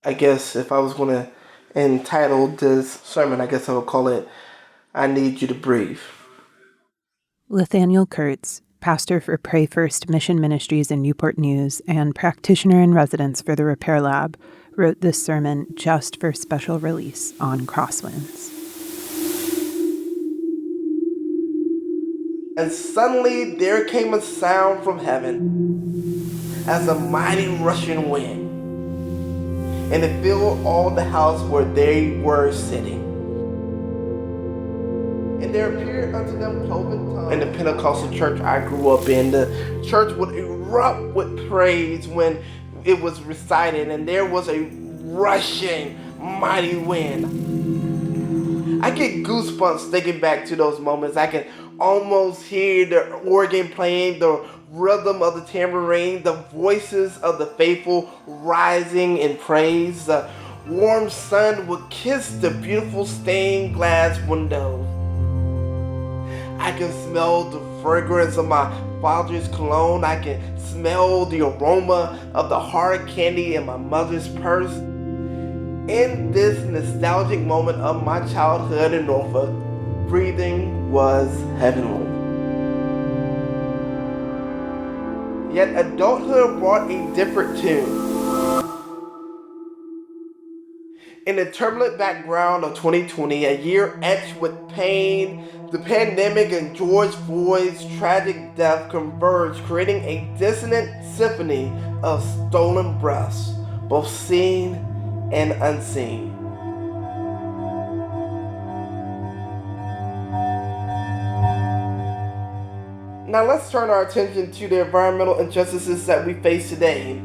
I guess if I was going to entitle this sermon, I guess I would call it, I Need You to Breathe. Nathaniel Kurtz, pastor for Pray First Mission Ministries in Newport News and practitioner in residence for the Repair Lab, wrote this sermon just for special release on Crosswinds. And suddenly there came a sound from heaven as a mighty rushing wind, and it filled all the house where they were sitting. And there appeared unto them cloven tongues. In the Pentecostal church I grew up in, the church would erupt with praise when it was recited, and there was a rushing mighty wind. I get goosebumps thinking back to those moments. I can almost hear the organ playing, the rhythm of the tambourine, the voices of the faithful rising in praise. The warm sun would kiss the beautiful stained glass windows. I can smell the fragrance of my father's cologne. I can smell the aroma of the hard candy in my mother's purse. In this nostalgic moment of my childhood in Norfolk, breathing was heavenly. Yet adulthood brought a different tune. In the turbulent background of 2020, a year etched with pain, the pandemic and George Floyd's tragic death converged, creating a dissonant symphony of stolen breaths, both seen and unseen. Now let's turn our attention to the environmental injustices that we face today,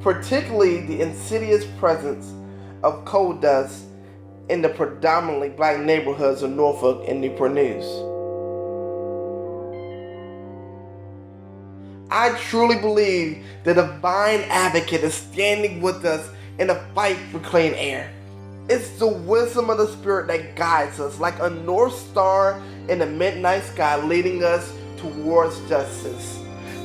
particularly the insidious presence of coal dust in the predominantly black neighborhoods of Norfolk and Newport News. I truly believe the divine advocate is standing with us in the fight for clean air. It's the wisdom of the Spirit that guides us like a North Star in the midnight sky, leading us towards justice.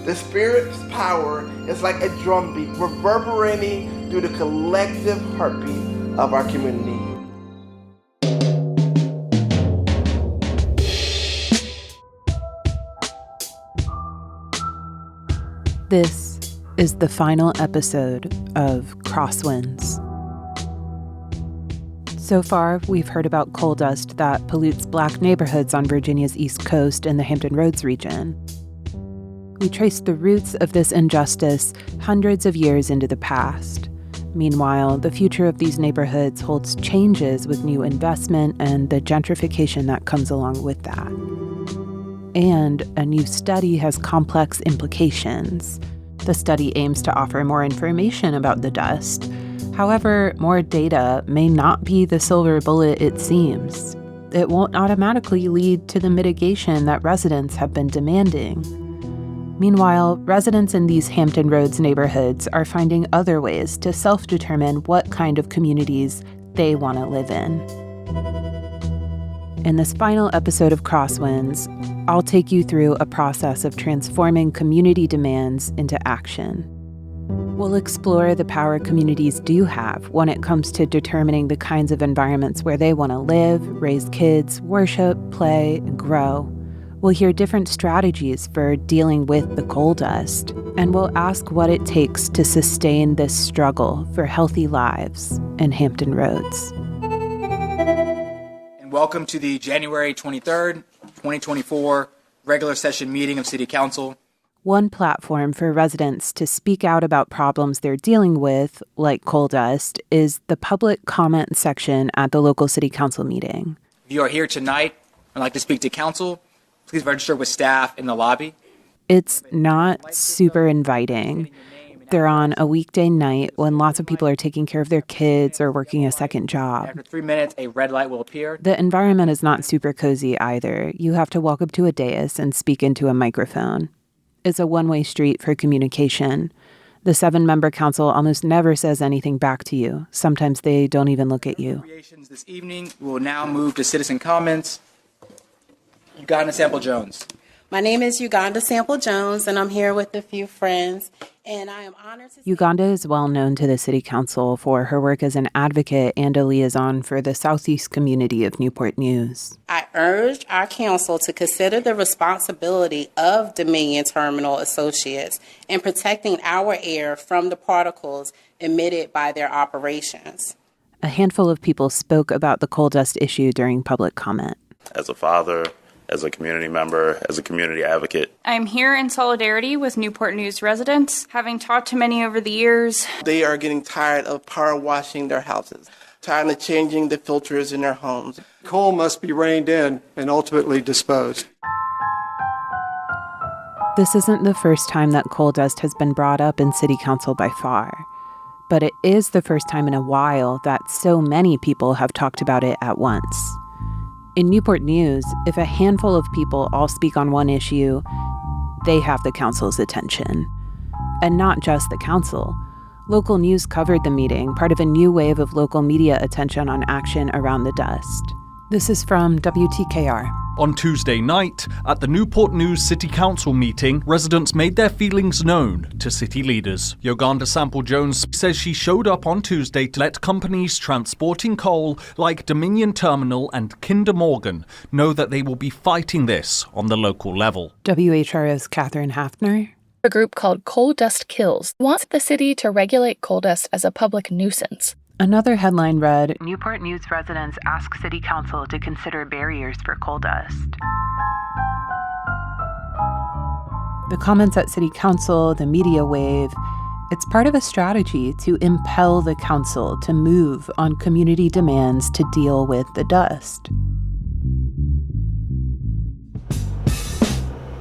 The Spirit's power is like a drumbeat reverberating through the collective heartbeat of our community. This is the final episode of Crosswinds. So far, we've heard about coal dust that pollutes black neighborhoods on Virginia's East Coast and the Hampton Roads region. We traced the roots of this injustice hundreds of years into the past. Meanwhile, the future of these neighborhoods holds changes with new investment and the gentrification that comes along with that. And a new study has complex implications. The study aims to offer more information about the dust. However, more data may not be the silver bullet it seems. It won't automatically lead to the mitigation that residents have been demanding. Meanwhile, residents in these Hampton Roads neighborhoods are finding other ways to self-determine what kind of communities they want to live in. In this final episode of Crosswinds, I'll take you through a process of transforming community demands into action. We'll explore the power communities do have when it comes to determining the kinds of environments where they want to live, raise kids, worship, play, and grow. We'll hear different strategies for dealing with the coal dust, and we'll ask what it takes to sustain this struggle for healthy lives in Hampton Roads. And welcome to the January 23rd, 2024 regular session meeting of City Council. One platform for residents to speak out about problems they're dealing with, like coal dust, is the public comment section at the local City Council meeting. If you are here tonight and like to speak to council, please register with staff in the lobby. It's not super inviting. They're on a weekday night when lots of people are taking care of their kids or working a second job. After 3 minutes, a red light will appear. The environment is not super cozy either. You have to walk up to a dais and speak into a microphone. It's a one-way street for communication. The 7-member council almost never says anything back to you. Sometimes they don't even look at you. This evening, we will now move to citizen comments. You've gotten a sample, Jones. My name is Uganda Sample Jones, and I'm here with a few friends, and I am honored to... Uganda is well known to the City Council for her work as an advocate and a liaison for the Southeast community of Newport News. I urge our council to consider the responsibility of Dominion Terminal Associates in protecting our air from the particles emitted by their operations. A handful of people spoke about the coal dust issue during public comment. As a father, as a community member, as a community advocate. I'm here in solidarity with Newport News residents, having talked to many over the years. They are getting tired of power washing their houses, tired of changing the filters in their homes. Coal must be reined in and ultimately disposed. This isn't the first time that coal dust has been brought up in City Council by far, but it is the first time in a while that so many people have talked about it at once. In Newport News, if a handful of people all speak on one issue, they have the council's attention. And not just the council. Local news covered the meeting, part of a new wave of local media attention on action around the dust. This is from WTKR. On Tuesday night, at the Newport News City Council meeting, residents made their feelings known to city leaders. Uganda Sample Jones says she showed up on Tuesday to let companies transporting coal like Dominion Terminal and Kinder Morgan know that they will be fighting this on the local level. WHRO's Catherine Hafner. A group called Coal Dust Kills wants the city to regulate coal dust as a public nuisance. Another headline read, Newport News residents ask City Council to consider barriers for coal dust. The comments at City Council, the media wave, it's part of a strategy to impel the council to move on community demands to deal with the dust.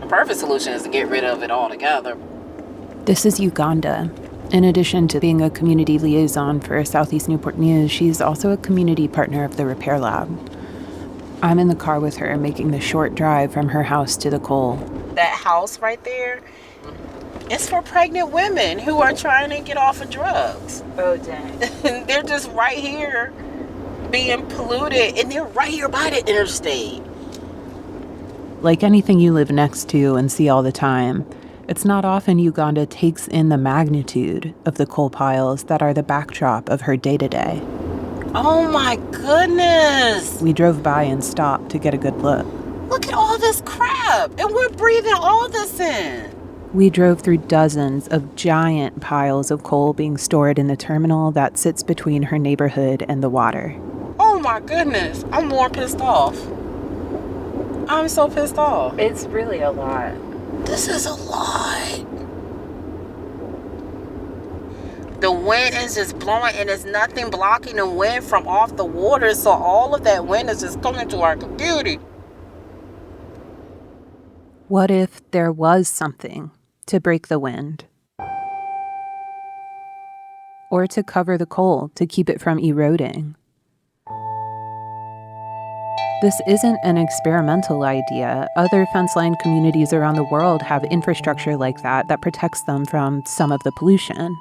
The perfect solution is to get rid of it altogether. This is Uganda. In addition to being a community liaison for Southeast Newport News, she's also a community partner of the Repair Lab. I'm in the car with her, making the short drive from her house to the coal. That house right there is for pregnant women who are trying to get off of drugs. Oh, dang. They're just right here being polluted, and they're right here by the interstate. Like anything you live next to and see all the time, it's not often Uganda takes in the magnitude of the coal piles that are the backdrop of her day-to-day. Oh my goodness! We drove by and stopped to get a good look. Look at all this crap, and we're breathing all this in. We drove through dozens of giant piles of coal being stored in the terminal that sits between her neighborhood and the water. Oh my goodness, I'm more pissed off. I'm so pissed off. It's really a lot. This is a lot. The wind is just blowing, and there's nothing blocking the wind from off the water, so all of that wind is just coming to our community. What if there was something to break the wind? Or to cover the coal to keep it from eroding? This isn't an experimental idea. Other fence-line communities around the world have infrastructure like that protects them from some of the pollution.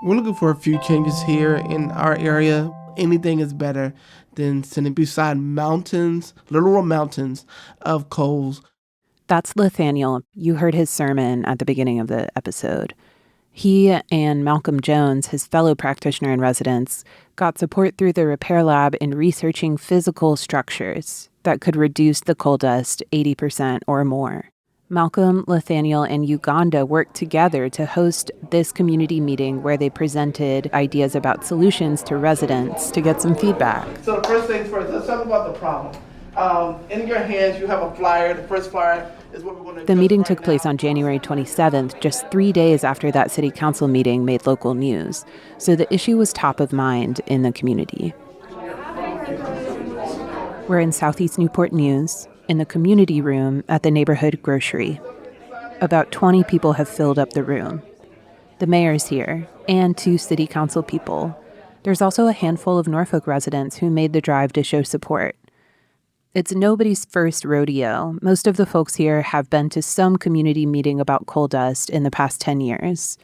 We're looking for a few changes here in our area. Anything is better than sitting beside mountains, literal mountains of coals. That's Nathaniel. You heard his sermon at the beginning of the episode. He and Malcolm Jones, his fellow practitioner in residence, got support through the Repair Lab in researching physical structures that could reduce the coal dust 80% or more. Malcolm, Nathaniel, and Uganda worked together to host this community meeting where they presented ideas about solutions to residents to get some feedback. So the first things first, let's talk about the problem. In your hands, you have a flyer. The first flyer is what we're going to... The meeting took place on January 27th, just 3 days after that city council meeting made local news. So the issue was top of mind in the community. We're in Southeast Newport News, in the community room at the neighborhood grocery. About 20 people have filled up the room. The mayor's here, and 2 city council people. There's also a handful of Norfolk residents who made the drive to show support. It's nobody's first rodeo. Most of the folks here have been to some community meeting about coal dust in the past 10 years.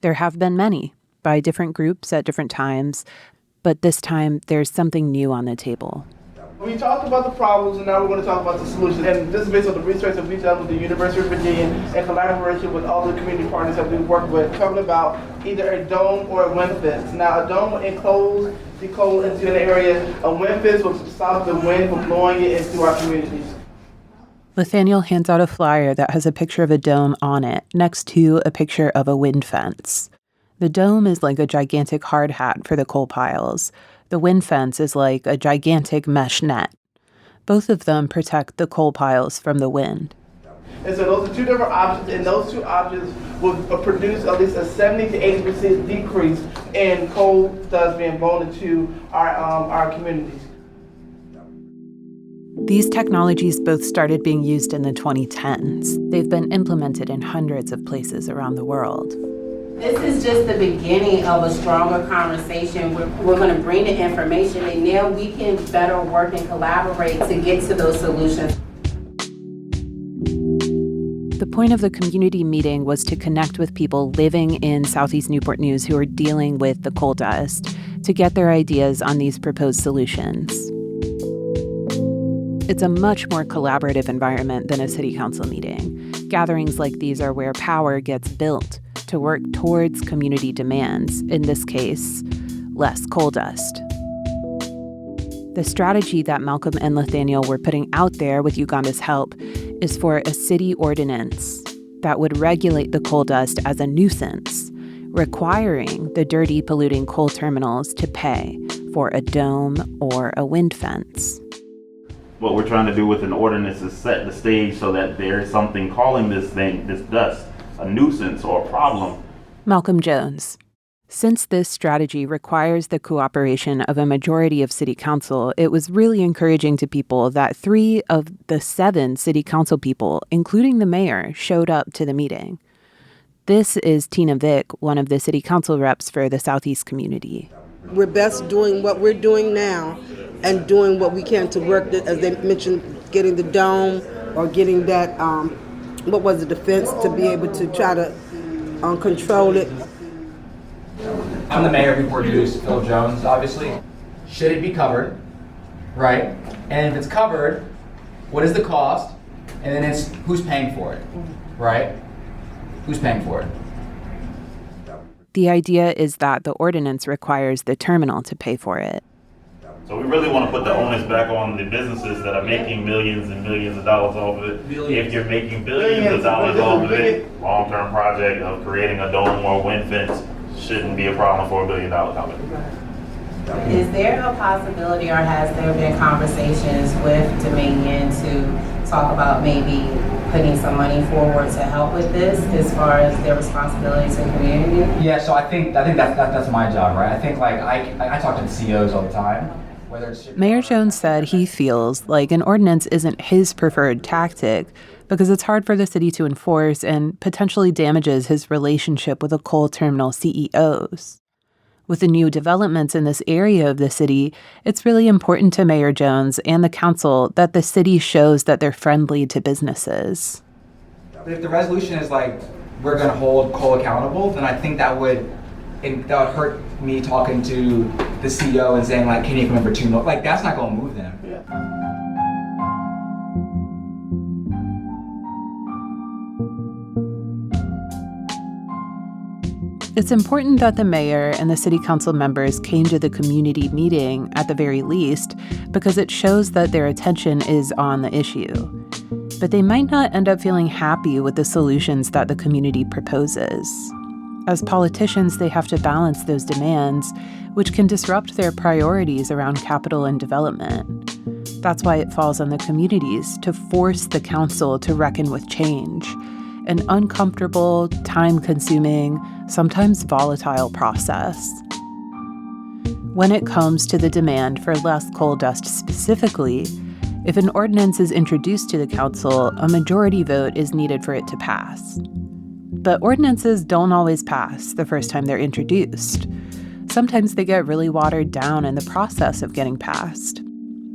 There have been many, by different groups at different times, but this time there's something new on the table. We talked about the problems, and now we're going to talk about the solutions. And this is based on the research that we've done with the University of Virginia in collaboration with all the community partners that we work with, talking about either a dome or a wind fence. Now, a dome will enclose the coal into an area. A wind fence will stop the wind from blowing it into our communities. Nathaniel hands out a flyer that has a picture of a dome on it, next to a picture of a wind fence. The dome is like a gigantic hard hat for the coal piles. The wind fence is like a gigantic mesh net. Both of them protect the coal piles from the wind. And so those are two different options, and those two options will produce at least a 70 to 80% decrease in coal dust being blown into our communities. These technologies both started being used in the 2010s. They've been implemented in hundreds of places around the world. This is just the beginning of a stronger conversation. We're going to bring the information, and now we can better work and collaborate to get to those solutions. The point of the community meeting was to connect with people living in Southeast Newport News who are dealing with the coal dust to get their ideas on these proposed solutions. It's a much more collaborative environment than a city council meeting. Gatherings like these are where power gets built to work towards community demands, in this case, less coal dust. The strategy that Malcolm and Nathaniel were putting out there with Uganda's help is for a city ordinance that would regulate the coal dust as a nuisance, requiring the dirty, polluting coal terminals to pay for a dome or a wind fence. What we're trying to do with an ordinance is set the stage so that there is something calling this dust, a nuisance or a problem. Malcolm Jones. Since this strategy requires the cooperation of a majority of city council, it was really encouraging to people that 3 of the 7 city council people, including the mayor, showed up to the meeting. This is Tina Vick, one of the city council reps for the Southeast community. We're best doing what we're doing now and doing what we can to work, as they mentioned, getting the dome or getting that, the fence to be able to try to control it. I'm the mayor of Newport News, Phil Jones, obviously. Should it be covered, right? And if it's covered, what is the cost? And then it's who's paying for it, right? Who's paying for it? The idea is that the ordinance requires the terminal to pay for it. So we really want to put the onus back on the businesses that are making millions and millions of dollars off of it. If you're making billions of dollars off of it, long-term project of creating a dome or wind fence shouldn't be a problem for $1 billion company. Is there a possibility, or has there been conversations with Dominion to talk about maybe putting some money forward to help with this as far as their responsibilities in the community? Yeah, so I think that's my job, right? I think I talk to the CEOs all the time. Mayor Jones said he feels like an ordinance isn't his preferred tactic because it's hard for the city to enforce and potentially damages his relationship with the coal terminal CEOs. With the new developments in this area of the city, it's really important to Mayor Jones and the council that the city shows that they're friendly to businesses. If the resolution is like, we're going to hold coal accountable, then I think that would hurt me talking to the CEO and saying, like, can you come in for 2 months? Like, that's not going to move them. Yeah. It's important that the mayor and the city council members came to the community meeting at the very least because it shows that their attention is on the issue. But they might not end up feeling happy with the solutions that the community proposes. As politicians, they have to balance those demands, which can disrupt their priorities around capital and development. That's why it falls on the communities to force the council to reckon with change, an uncomfortable, time-consuming, sometimes volatile process. When it comes to the demand for less coal dust specifically, if an ordinance is introduced to the council, a majority vote is needed for it to pass. But ordinances don't always pass the first time they're introduced. Sometimes they get really watered down in the process of getting passed.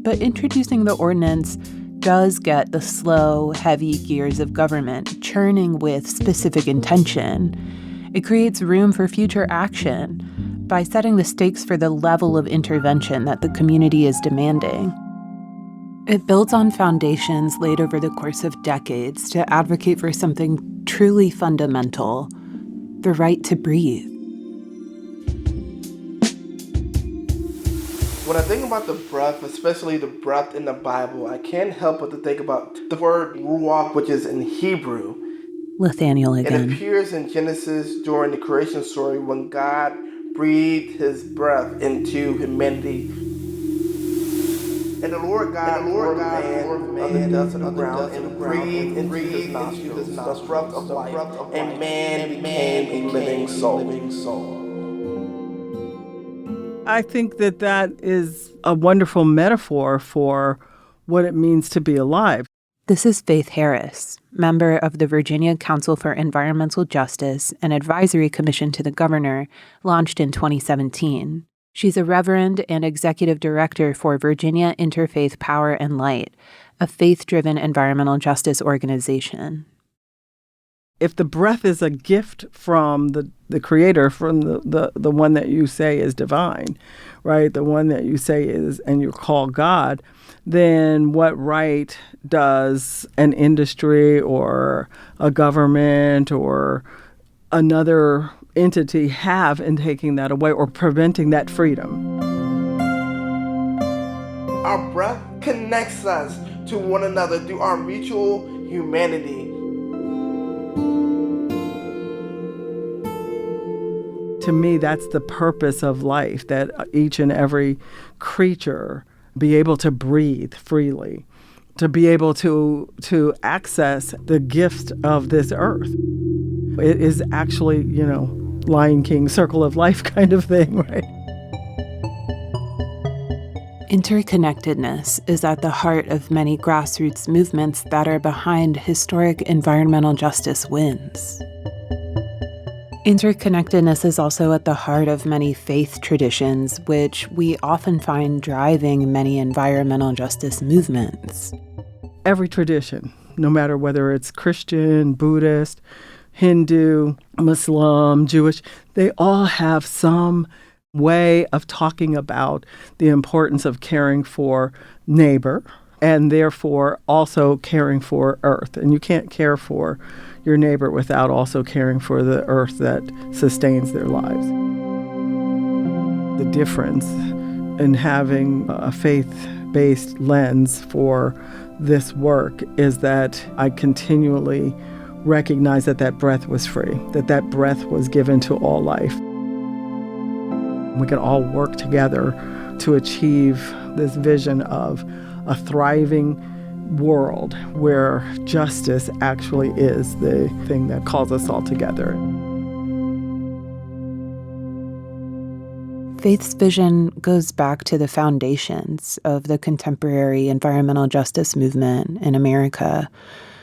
But introducing the ordinance does get the slow, heavy gears of government churning with specific intention. It creates room for future action by setting the stakes for the level of intervention that the community is demanding. It builds on foundations laid over the course of decades to advocate for something truly fundamental, the right to breathe. When I think about the breath, especially the breath in the Bible, I can't help but to think about the word ruach, which is in Hebrew. Nathaniel again. It appears in Genesis during the creation story when God breathed his breath into humanity. And the Lord God formed man of the dust of the ground and breathed into his nostrils the breath of life, and man became a living soul. I think that is a wonderful metaphor for what it means to be alive. This is Faith Harris, member of the Virginia Council for Environmental Justice and Advisory Commission to the Governor, launched in 2017. She's a reverend and executive director for Virginia Interfaith Power and Light, a faith-driven environmental justice organization. If the breath is a gift from the Creator, from the one that you say is divine, right, the one that you say is, and you call God, then what right does an industry or a government or another entity have in taking that away or preventing that freedom? Our breath connects us to one another through our mutual humanity. To me, that's the purpose of life, that each and every creature be able to breathe freely, to be able to access the gift of this earth. It is actually, Lion King, circle of life kind of thing, right? Interconnectedness is at the heart of many grassroots movements that are behind historic environmental justice wins. Interconnectedness is also at the heart of many faith traditions, which we often find driving many environmental justice movements. Every tradition, no matter whether it's Christian, Buddhist, Hindu, Muslim, Jewish, they all have some way of talking about the importance of caring for neighbor and therefore also caring for earth. And you can't care for your neighbor without also caring for the earth that sustains their lives. The difference in having a faith-based lens for this work is that I continually recognize that breath was free, that breath was given to all life. We can all work together to achieve this vision of a thriving world where justice actually is the thing that calls us all together. Faith's vision goes back to the foundations of the contemporary environmental justice movement in America,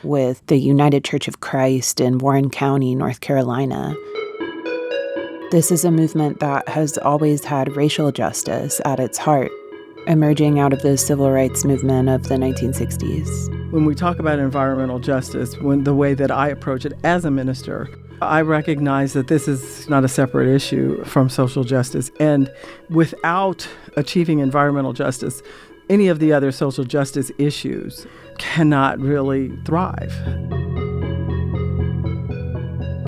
with the United Church of Christ in Warren County, North Carolina. This is a movement that has always had racial justice at its heart, emerging out of the civil rights movement of the 1960s. When we talk about environmental justice, the way that I approach it as a minister, I recognize that this is not a separate issue from social justice. And without achieving environmental justice, any of the other social justice issues cannot really thrive.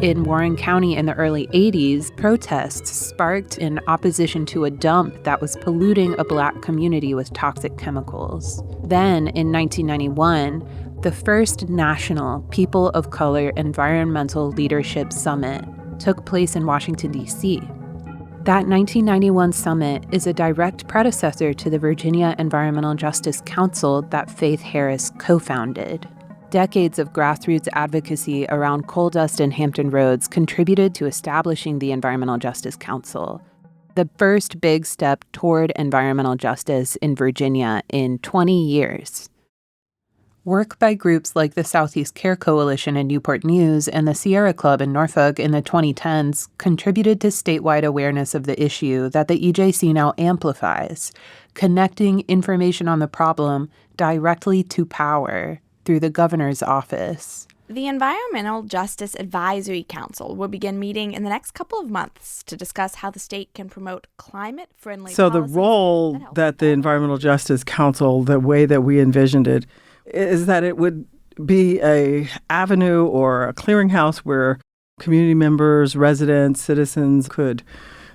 In Warren County in the early 80s, protests sparked in opposition to a dump that was polluting a Black community with toxic chemicals. Then, in 1991, the first national People of Color Environmental Leadership Summit took place in Washington, D.C. That 1991 summit is a direct predecessor to the Virginia Environmental Justice Council that Faith Harris co-founded. Decades of grassroots advocacy around coal dust and Hampton Roads contributed to establishing the Environmental Justice Council, the first big step toward environmental justice in Virginia in 20 years. Work by groups like the Southeast Care Coalition in Newport News and the Sierra Club in Norfolk in the 2010s contributed to statewide awareness of the issue that the EJC now amplifies, connecting information on the problem directly to power through the governor's office. The Environmental Justice Advisory Council will begin meeting in the next couple of months to discuss how the state can promote climate-friendly So the policies role that the Environmental Justice Council, the way that we envisioned it, is that it would be a avenue or a clearinghouse where community members, residents, citizens could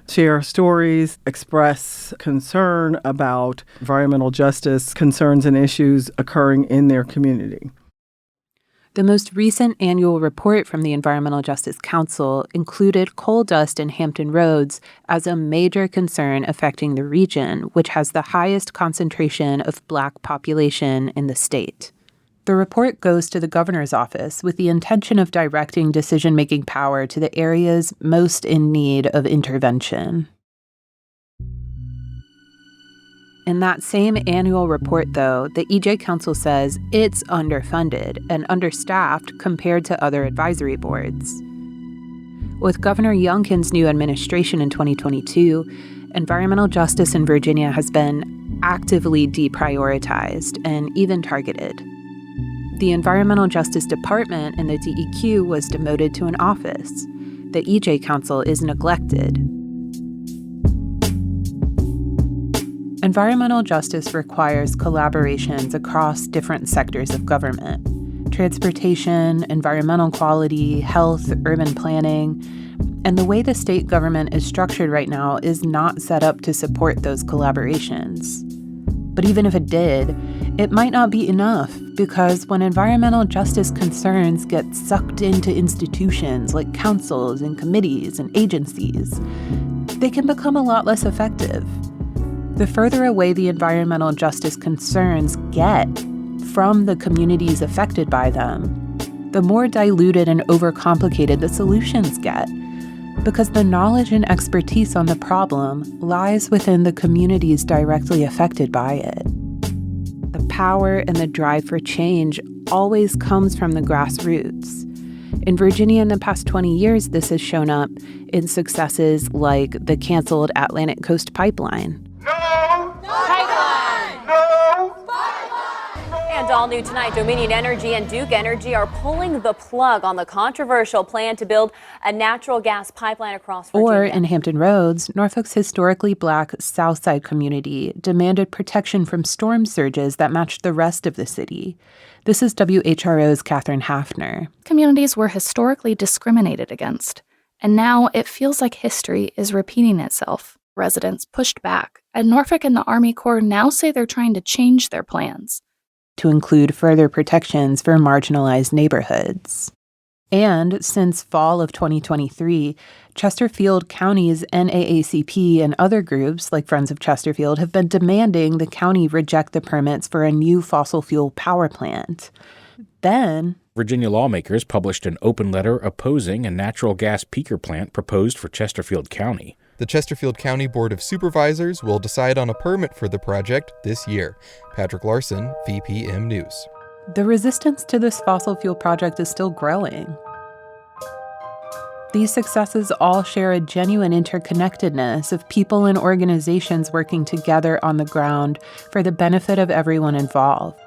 share stories, express concern about environmental justice concerns and issues occurring in their community. The most recent annual report from the Environmental Justice Council included coal dust in Hampton Roads as a major concern affecting the region, which has the highest concentration of Black population in the state. The report goes to the governor's office with the intention of directing decision-making power to the areas most in need of intervention. In that same annual report, though, the EJ Council says it's underfunded and understaffed compared to other advisory boards. With Governor Youngkin's new administration in 2022, environmental justice in Virginia has been actively deprioritized and even targeted. The Environmental Justice Department in the DEQ was demoted to an office. The EJ Council is neglected. Environmental justice requires collaborations across different sectors of government: transportation, environmental quality, health, urban planning. And the way the state government is structured right now is not set up to support those collaborations. But even if it did, it might not be enough, because when environmental justice concerns get sucked into institutions like councils and committees and agencies, they can become a lot less effective. The further away the environmental justice concerns get from the communities affected by them, the more diluted and overcomplicated the solutions get, because the knowledge and expertise on the problem lies within the communities directly affected by it. The power and the drive for change always comes from the grassroots. In Virginia in the past 20 years, this has shown up in successes like the canceled Atlantic Coast Pipeline. And all new tonight, Dominion Energy and Duke Energy are pulling the plug on the controversial plan to build a natural gas pipeline across Virginia. Or in Hampton Roads, Norfolk's historically Black Southside community demanded protection from storm surges that matched the rest of the city. This is WHRO's Catherine Hafner. Communities were historically discriminated against, and now it feels like history is repeating itself. Residents pushed back, and Norfolk and the Army Corps now say they're trying to change their plans to include further protections for marginalized neighborhoods. And since fall of 2023, Chesterfield County's NAACP and other groups like Friends of Chesterfield have been demanding the county reject the permits for a new fossil fuel power plant. Then, Virginia lawmakers published an open letter opposing a natural gas peaker plant proposed for Chesterfield County. The Chesterfield County Board of Supervisors will decide on a permit for the project this year. Patrick Larson, VPM News. The resistance to this fossil fuel project is still growing. These successes all share a genuine interconnectedness of people and organizations working together on the ground for the benefit of everyone involved.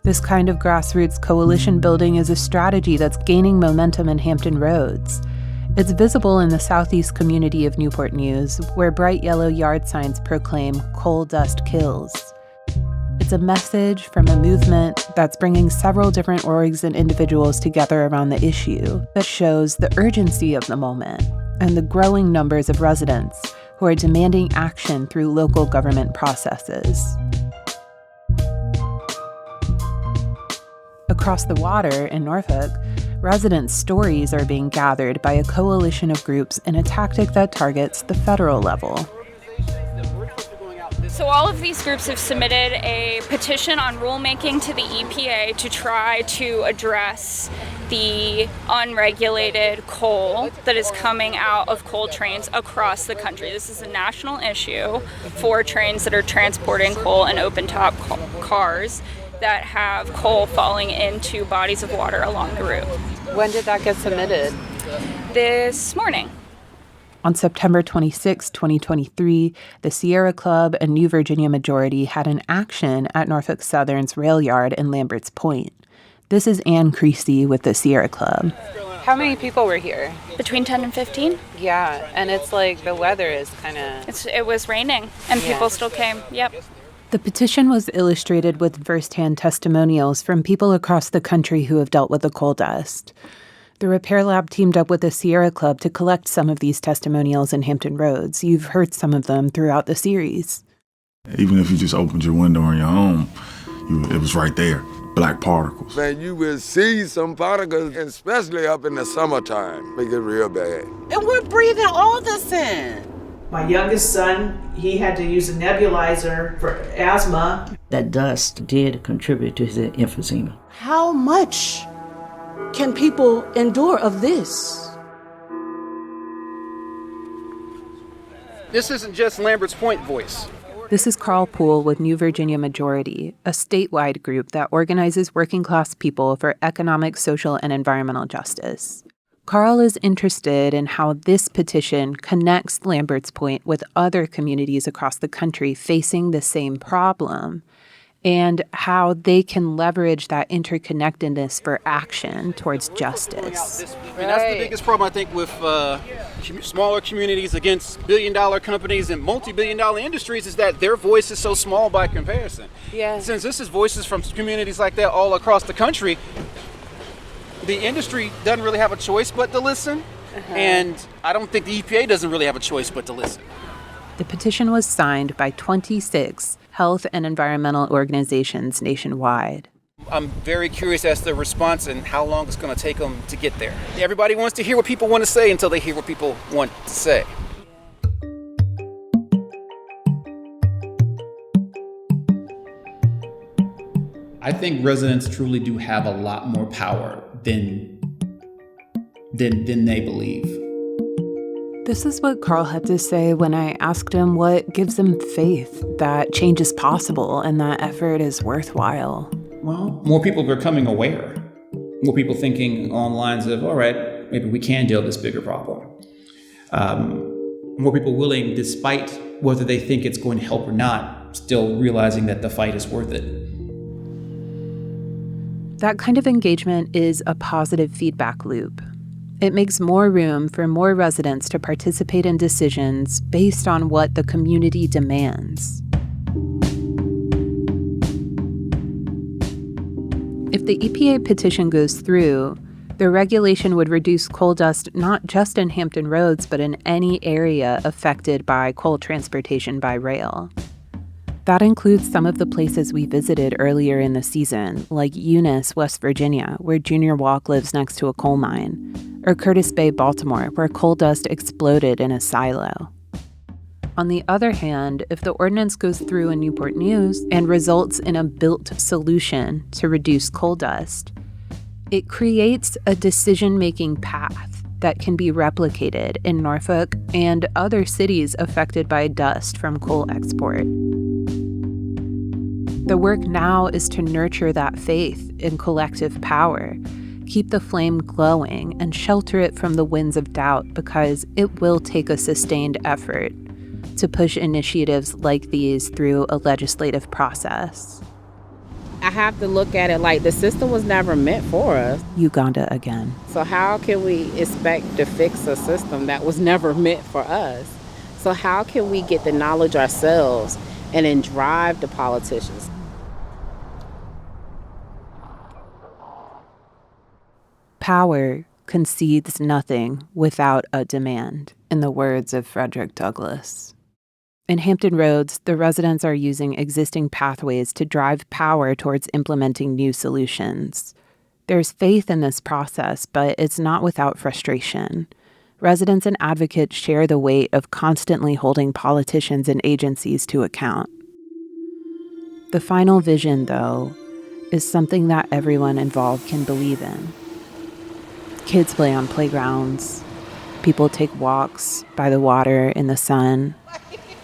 This kind of grassroots coalition building is a strategy that's gaining momentum in Hampton Roads. It's visible in the southeast community of Newport News, where bright yellow yard signs proclaim "Coal dust kills." It's a message from a movement that's bringing several different orgs and individuals together around the issue that shows the urgency of the moment and the growing numbers of residents who are demanding action through local government processes. Across the water in Norfolk, residents' stories are being gathered by a coalition of groups in a tactic that targets the federal level. So all of these groups have submitted a petition on rulemaking to the EPA to try to address the unregulated coal that is coming out of coal trains across the country. This is a national issue for trains that are transporting coal and open-top cars that have coal falling into bodies of water along the route. When did that get submitted? This morning. On September 26, 2023, the Sierra Club and New Virginia Majority had an action at Norfolk Southern's rail yard in Lambert's Point. This is Ann Creasy with the Sierra Club. How many people were here? Between 10 and 15. Yeah, and it's like the weather is kind of... It was raining, and people still came. Yep. The petition was illustrated with firsthand testimonials from people across the country who have dealt with the coal dust. The Repair Lab teamed up with the Sierra Club to collect some of these testimonials in Hampton Roads. You've heard some of them throughout the series. Even if you just opened your window in your home, it was right there. Black particles. Man, you will see some particles, especially up in the summertime. Make it real bad. And we're breathing all this in. My youngest son, he had to use a nebulizer for asthma. That dust did contribute to his emphysema. How much can people endure of this? This isn't just Lambert's Point voice. This is Carl Poole with New Virginia Majority, a statewide group that organizes working-class people for economic, social, and environmental justice. Carl is interested in how this petition connects Lambert's Point with other communities across the country facing the same problem, and how they can leverage that interconnectedness for action towards justice. And that's the biggest problem, I think, with smaller communities against billion-dollar companies and multi-billion-dollar industries is that their voice is so small by comparison. Yeah. Since this is voices from communities like that all across the country, the industry doesn't really have a choice but to listen, and I don't think the EPA doesn't really have a choice but to listen. The petition was signed by 26 health and environmental organizations nationwide. I'm very curious as to the response and how long it's going to take them to get there. Everybody wants to hear what people want to say until they hear what people want to say. I think residents truly do have a lot more power than they believe. This is what Carl had to say when I asked him what gives him faith that change is possible and that effort is worthwhile. Well, more people are becoming aware. More people thinking along the lines of, all right, maybe we can deal with this bigger problem. More people willing, despite whether they think it's going to help or not, still realizing that the fight is worth it. That kind of engagement is a positive feedback loop. It makes more room for more residents to participate in decisions based on what the community demands. If the EPA petition goes through, the regulation would reduce coal dust not just in Hampton Roads, but in any area affected by coal transportation by rail. That includes some of the places we visited earlier in the season, like Eunice, West Virginia, where Junior Walk lives next to a coal mine, or Curtis Bay, Baltimore, where coal dust exploded in a silo. On the other hand, if the ordinance goes through in Newport News and results in a built solution to reduce coal dust, it creates a decision-making path that can be replicated in Norfolk and other cities affected by dust from coal export. The work now is to nurture that faith in collective power, keep the flame glowing, and shelter it from the winds of doubt, because it will take a sustained effort to push initiatives like these through a legislative process. I have to look at it like the system was never meant for us. Uganda again. So how can we expect to fix a system that was never meant for us? So how can we get the knowledge ourselves and then drive the politicians? Power concedes nothing without a demand, in the words of Frederick Douglass. In Hampton Roads, the residents are using existing pathways to drive power towards implementing new solutions. There's faith in this process, but it's not without frustration. Residents and advocates share the weight of constantly holding politicians and agencies to account. The final vision, though, is something that everyone involved can believe in. Kids play on playgrounds. People take walks by the water in the sun.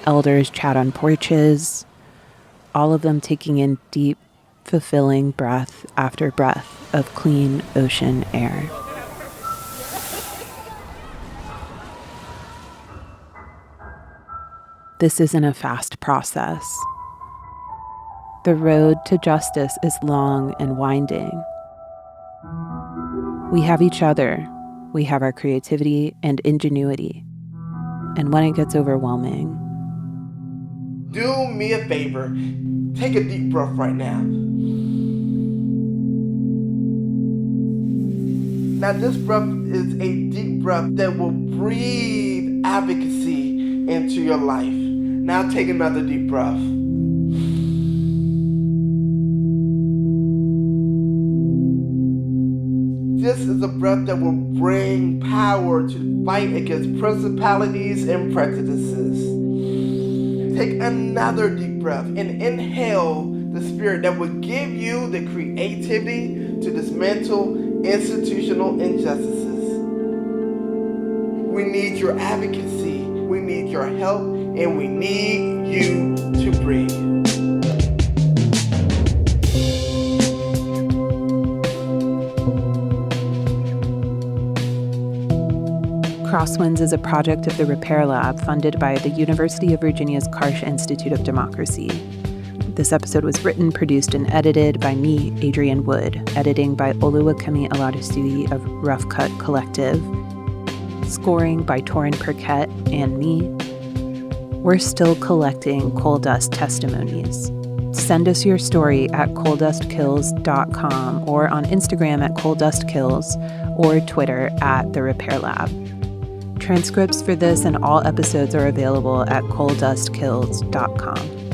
Elders chat on porches. All of them taking in deep, fulfilling breath after breath of clean ocean air. This isn't a fast process. The road to justice is long and winding. We have each other. We have our creativity and ingenuity. And when it gets overwhelming, do me a favor. Take a deep breath right now. Now this breath is a deep breath that will breathe advocacy into your life. Now take another deep breath. This is a breath that will bring power to fight against principalities and prejudices. Take another deep breath and inhale the spirit that will give you the creativity to dismantle institutional injustices. We need your advocacy, we need your help, and we need you to breathe. Crosswinds is a project of the Repair Lab funded by the University of Virginia's Karsh Institute of Democracy. This episode was written, produced, and edited by me, Adrienne Wood, editing by Oluwakemi Aladusui of Rough Cut Collective, scoring by Torin Perquette and me. We're still collecting coal dust testimonies. Send us your story at coaldustkills.com or on Instagram at coaldustkills or Twitter at The Repair Lab. Transcripts for this and all episodes are available at coaldustkills.com.